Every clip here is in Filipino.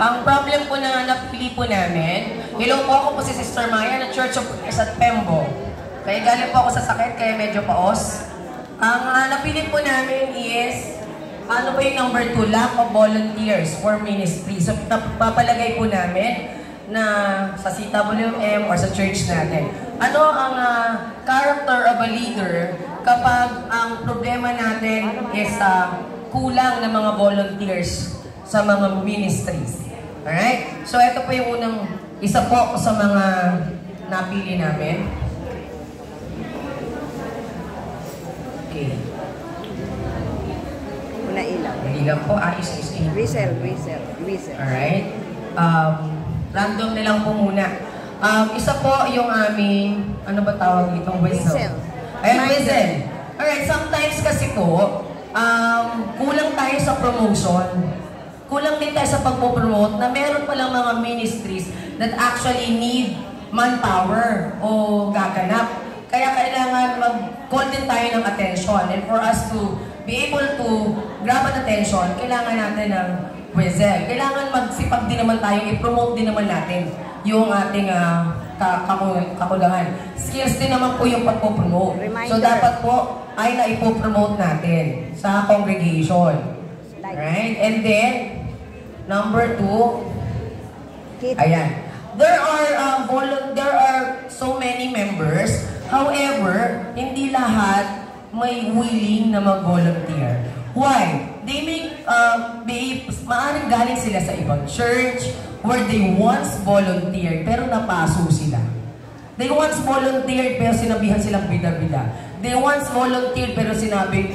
Ang problem po na napili po namin, hello po, ako po si Sister Maya ng Church of Christ at Pembo. Kaya galing po ako sa sakit, kaya medyo paos. Ang napili po namin is, ano ba yung number 2? Lack of volunteers for ministry. So, papalagay po namin na sa CWM or sa church natin. Ano ang character of a leader kapag ang problema natin is kulang ng mga volunteers sa mga ministries? Alright? So, ito po yung unang isa po sa mga napili namin. Okay. Una ilaw. Ilaw po. Ayos. Whistle. Alright. Random na lang po muna. Isa po yung aming, ano ba tawag dito? Whistle. Ayan, whistle. Alright, sometimes kasi po, kulang tayo sa promotion. Kulang din tayo sa pagpo-promote na meron palang mga ministries that actually need manpower o gaganap. Kaya kailangan mag-call din tayo ng attention. And for us to be able to grab an attention, kailangan natin ng whistle. Kailangan magsipag din naman tayo, i-promote din naman natin yung ating kakulangan. Skills din naman po yung pagpo-promote. So dapat po ay na-ipo-promote natin sa congregation. Right? And then, number 2, ayan. There are so many members. However, hindi lahat may willing na mag-volunteer. Why? They may maaaring galing sila sa ibang church where they once volunteered pero napaso sila. They once volunteered pero sinabihan silang bida-bida. They once volunteered pero sinabi,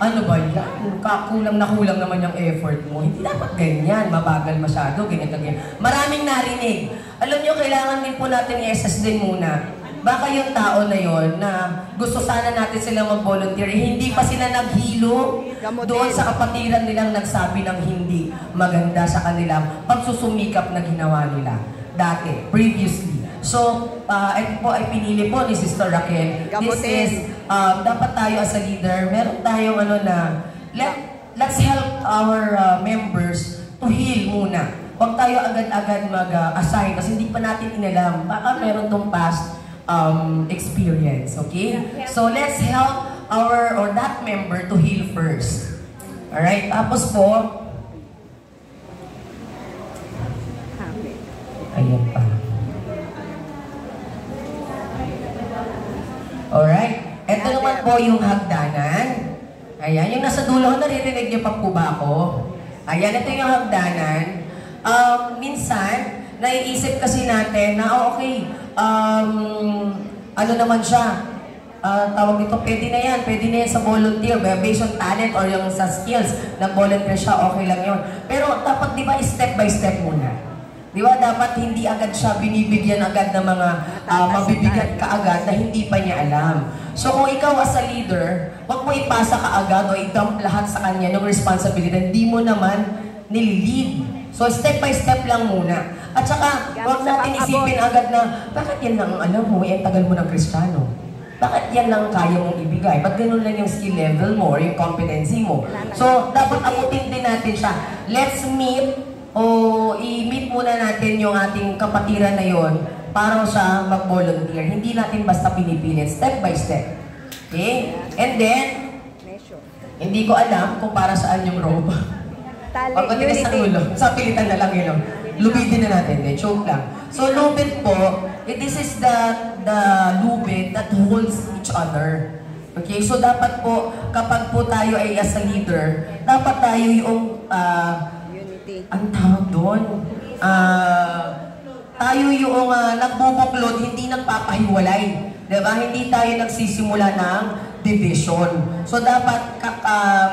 ano ba yan? Kulang naman yung effort mo. Hindi dapat ganyan. Mabagal masyado. Ganyan. Maraming narinig. Alam nyo, kailangan din po natin i-assess din muna. Baka yung tao na yon na gusto sana natin silang mag-volunteer, hindi pa sila naghilo doon sa kapatiran nilang nagsabi ng hindi maganda sa kanilang pagsusumikap na ginawa nila dati, previously. So, ito po ay pinili po ni Sister Raquel. This is, dapat tayo as a leader, meron tayong let's help our members to heal muna. Huwag tayo agad-agad mag-assign kasi hindi pa natin inalam. Baka meron tong past experience, okay? So, let's help that member to heal first. Alright? Tapos po, ayan pa. Alright? Ito naman po yung hagdanan. Ayan, yung nasa dulo, naririnig niyo pa po ba ako? Ayan, ito yung hagdanan. Minsan, naiisip kasi natin na okay, ano naman siya, tawag dito, pwede na yan sa volunteer, based on talent or yung sa skills, nag-volunteer siya, okay lang yun. Pero dapat di ba step by step muna? Di ba dapat hindi agad siya binibigyan agad ng mga mabibigat ka agad na hindi pa niya alam. So kung ikaw as a leader, wag mo ipasa ka agad o i-dump lahat sa kanya ng responsibility, hindi mo naman nililid. So step by step lang muna. At saka, huwag natin isipin agad na, bakit yan lang alam mo, ang tagal mo ng Kristiyano? Bakit yan lang kaya mong ibigay? Ba't ganun lang yung skill level mo or yung competency mo? So, dapat abutin din natin siya. Let's meet o i-meet muna natin yung ating kapatiran na yon para siya mag-volunteer. Hindi natin basta pinipilit, step by step. Okay? And then, hindi ko alam kung para saan yung robe. Pagkatigas sa ulo, sa pilitan na lang yun. Lubidin na natin, choke lang. So, lubid po, this is the lubid that holds each other. Okay? So, dapat po, kapag po tayo ay as a leader, dapat tayo yung, ang tawag doon, tayo yung nagbubuklod, hindi nagpapahiwalay. Diba? Hindi tayo nagsisimula ng division. So, dapat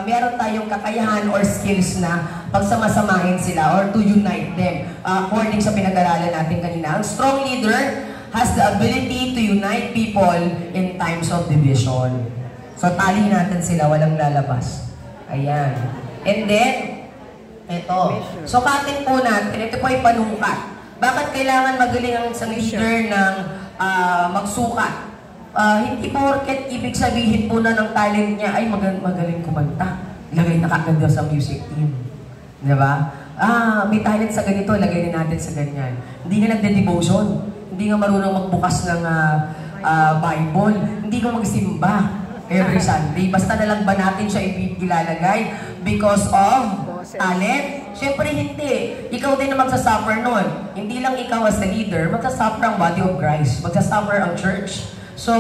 meron tayong kakayahan or skills na pagsamasamahin sila or to unite them. According sa pinag-aralan natin kanina, ang strong leader has the ability to unite people in times of division. So, tali natin sila, walang lalabas. Ayan. And then, ito. So, katin po natin, ito po ay panungkat. Bakit kailangan magaling ang isang leader ng magsukat? Hindi porket ibig sabihin po na ng talent niya ay magaling kumanta. lagay na kagad daw sa music team. Di ba? May talent sa ganito, lagay na natin sa ganyan. Hindi nga nagde-devotion. Hindi nga marunong magbukas ng Bible. Hindi nga magsimba every Sunday. Basta na lang ba natin siya ilalagay because of talent? Siyempre hindi. Ikaw din na magsasuffer nun. Hindi lang ikaw as a leader, magsasuffer ang body of Christ. Magsasuffer ang church. So,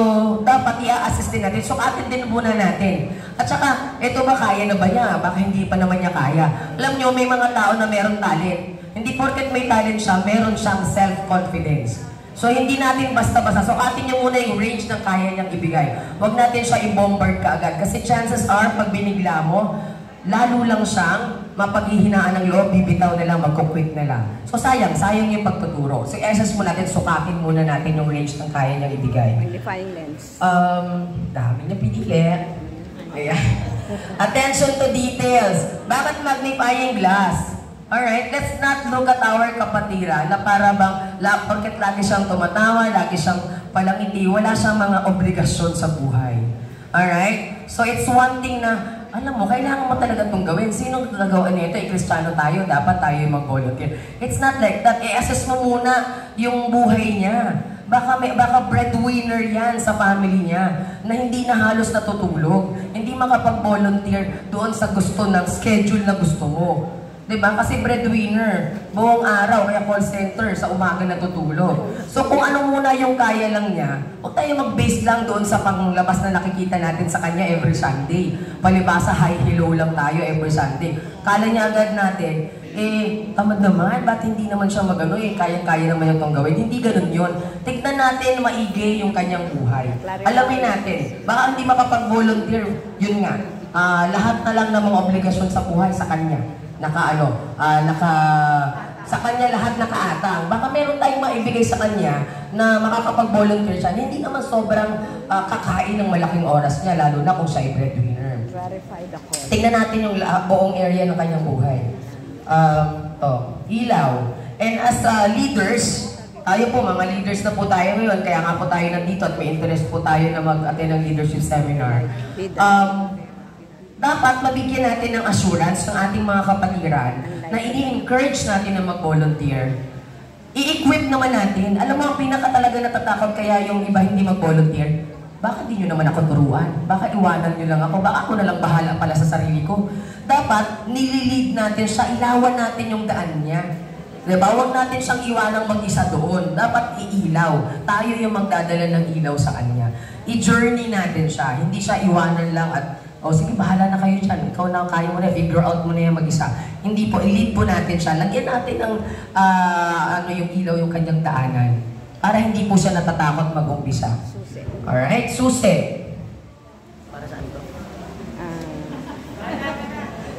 dapat i-assist din natin. So, atin din muna natin. At saka, ito ba kaya na ba niya? Baka hindi pa naman niya kaya. Alam niyo, may mga tao na meron talent. Hindi porket may talent siya, meron siyang self-confidence. So, hindi natin basta-basta. So, atin niyo muna yung range ng kaya niyang ibigay. Huwag natin siya i-bombard kaagad. Kasi chances are, pag binigla mo, lalo lang siyang mapaghihinaan ng loob, bibitaw na lang, magkukwit na lang. So sayang yung pagtuturo. So i-assess mo natin, sukatin muna natin yung range ng kaya niyang ibigay. Magnifying lens. Dami niya pinili. Ayan. Attention to details. Bakit magnifying glass? Alright, let's not look at our kapatira na para bang, porket lagi siyang tumatawa, lagi siyang palangiti, wala siyang mga obligasyon sa buhay. Alright? So it's one thing na, alam mo, kailangan mo talaga itong gawin. Sinong nagawa nito? Kristiyano tayo, dapat tayo mag-volunteer. It's not like that. I-assess mo muna yung buhay niya. Baka breadwinner yan sa family niya na hindi na halos natutulog. Hindi makapag-volunteer doon sa gusto ng schedule na gusto mo. Diba? Kasi breadwinner, buong araw, kaya call center, sa umaga natutulog. So kung ano muna yung kaya lang niya, huwag tayo mag-base lang doon sa panglabas na nakikita natin sa kanya every Sunday. Palibasa, hi-hello lang tayo every Sunday. Kala niya agad natin, tamad naman, ba't hindi naman siya magano, kaya-kaya naman yung itong gawin. Hindi ganun yun. Tignan natin maigi yung kanyang buhay. Alamin natin, baka hindi makapag-volunteer, yun nga. Lahat na lang ng mga obligasyon sa buhay sa kanya. Sa kanya lahat nakaatang. Baka meron tayong maibigay sa kanya na makakapag-volunteer siya. Hindi naman sobrang kakain ng malaking oras niya, lalo na kung siya ay breadwinner. Tingnan natin yung buong area ng kanyang buhay. Ilaw. And as leaders, tayo po, mga leaders na po tayo ngayon, kaya nga po tayo nandito at may interest po tayo na mag-attend ng leadership seminar. Dapat mabigyan natin ng assurance ng ating mga kapatiran na ini-encourage natin na mag-volunteer. I-equip naman natin. Alam mo, ang pinaka talaga natatakot kaya yung iba hindi mag-volunteer. Bakit di nyo naman ako turuan? Baka iwanan nyo lang ako? Baka ako nalang bahala pala sa sarili ko? Dapat, nililid natin siya, ilawan natin yung daan niya. Diba? Huwag natin siyang iwanang mag-isa doon. Dapat iilaw. Tayo yung magdadala ng ilaw sa kanya. I-journey natin siya. Hindi siya iwanan lang at sige, bahala na kayo dyan. Ikaw na, kaya mo na, figure out mo na yan mag-isa. Hindi po, i-lead po natin siya. Lagyan natin ng yung ilaw, yung kanyang daanan. Para hindi po siya natatakot mag-umpisa. Susi. Alright, susi. Para saan to?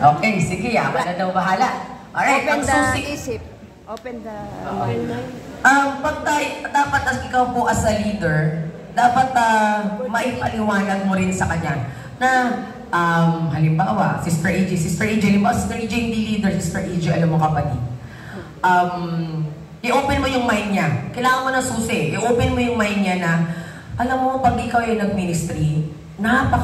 Okay, sige, ako na daw bahala. Alright, open ang susi. isip. Open the mind. Dapat ikaw po as a leader, dapat maipaliwanag mo rin sa kanya na halimbawa, Sister AJ, halimbawa, Sister AJ hindi leader, Sister AJ, alam mo kapatid. I-open mo yung mind niya. Kailangan mo ng susi. I-open mo yung mind niya na, alam mo, pag ikaw ay nag-ministry,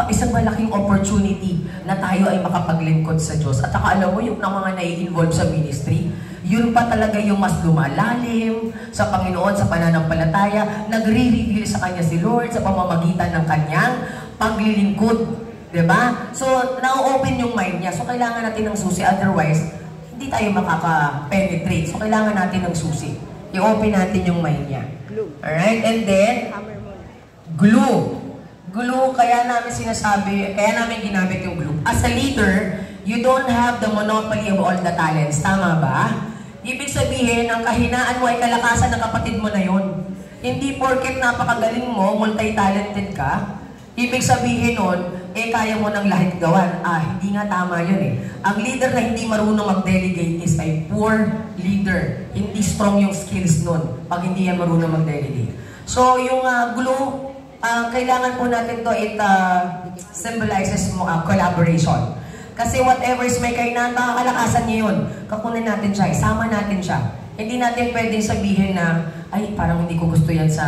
isang malaking opportunity na tayo ay makapaglingkod sa Diyos. At saka alam mo, yung mga nai-involve sa ministry, yun pa talaga yung mas lumalalim sa Panginoon, sa pananampalataya, nagre-reveal sa kanya si Lord sa pamamagitan ng kanyang paglilingkod. Diba? So, na-open yung mind niya. So, kailangan natin ng susi. Otherwise, hindi tayo makaka-penetrate. So, kailangan natin ng susi. I-open natin yung mind niya. Glue. Alright? And then, glue. Glue, kaya namin ginamit yung glue. As a leader, you don't have the monopoly of all the talents. Tama ba? Ibig sabihin, ang kahinaan mo ay kalakasan ng kapatid mo na yun. Hindi porket napakagaling mo, multi-talented ka, ibig sabihin nun, kaya mo ng lahat gawan. Hindi nga tama yun eh. Ang leader na hindi marunong mag-delegate is a poor leader. Hindi strong yung skills nun pag hindi yan marunong mag-delegate. So, yung glue, kailangan po natin to, it symbolizes collaboration. Kasi whatever is may kainan, makakalakasan niya yun. Kakunin natin siya, isama natin siya. Hindi natin pwedeng sabihin na ay parang hindi ko gusto yan sa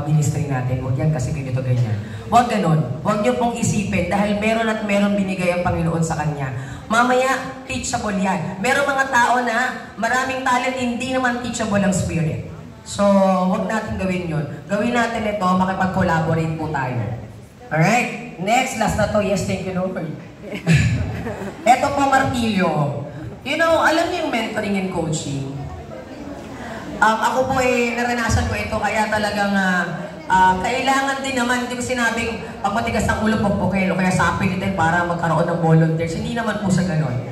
ministry natin, huwag yan kasi ganito ganyan. Huwag ganon. Huwag niyo pong isipin dahil meron at meron binigay ang Panginoon sa kanya. Mamaya, teachable yan. Meron mga tao na maraming talent, hindi naman teachable ang spirit. So, huwag natin gawin yun. Gawin natin ito, makipag-collaborate po tayo. Alright? Next, last na to. Yes, thank you, Lord. Ito po, martilyo. You know, alam niyo yung mentoring and coaching? Ako po naranasan ko ito, kaya talagang kailangan din naman, hindi ko sinabing pag matigas ang ulo, pagpukin, o kaya sapin din para magkaroon ng volunteers. Hindi naman po sa ganon.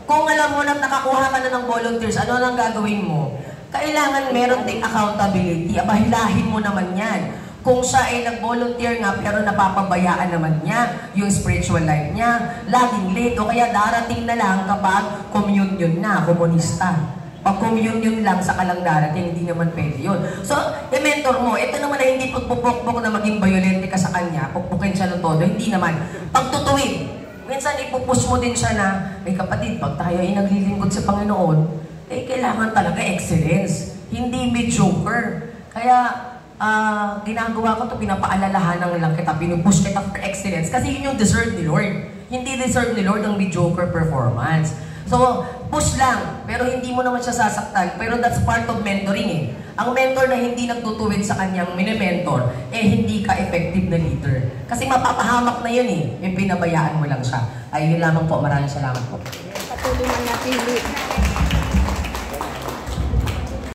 Kung alam mo na nakakuha ka na ng volunteers, ano nang gagawin mo? Kailangan meron ding accountability. Abahilahin mo naman yan. Kung siya ay nag-volunteer nga pero napapabayaan naman niya yung spiritual life niya, laging late o kaya darating na lang kapag communion na, komunista. Pag communion lang sa kalang darating, hindi naman pwede yun. So, i-mentor mo, ito naman ay hindi pagpupukpok na maging violente ka sa kanya, puppukin siya ng todo, hindi naman. Pagtutuwid, minsan ipupush mo din siya na, ay kapatid, pag tayo ay naglilingkod sa Panginoon, kailangan talaga excellence, hindi mediocre. Kaya, ginagawa ko ito, pinapaalalahanan lang kita, pinupush kita for excellence, kasi yun yung deserve ni Lord. Hindi deserve ni Lord ang mediocre performance. So, push lang, pero hindi mo naman siya sasaktan. Pero that's part of mentoring eh. Ang mentor na hindi nagtutuwid sa kanyang mini-mentor, hindi ka effective na leader. Kasi mapapahamak na yun eh, yung pinabayaan mo lang siya. Ay, yun lamang po. Maraming salamat po. Patuloy na natin.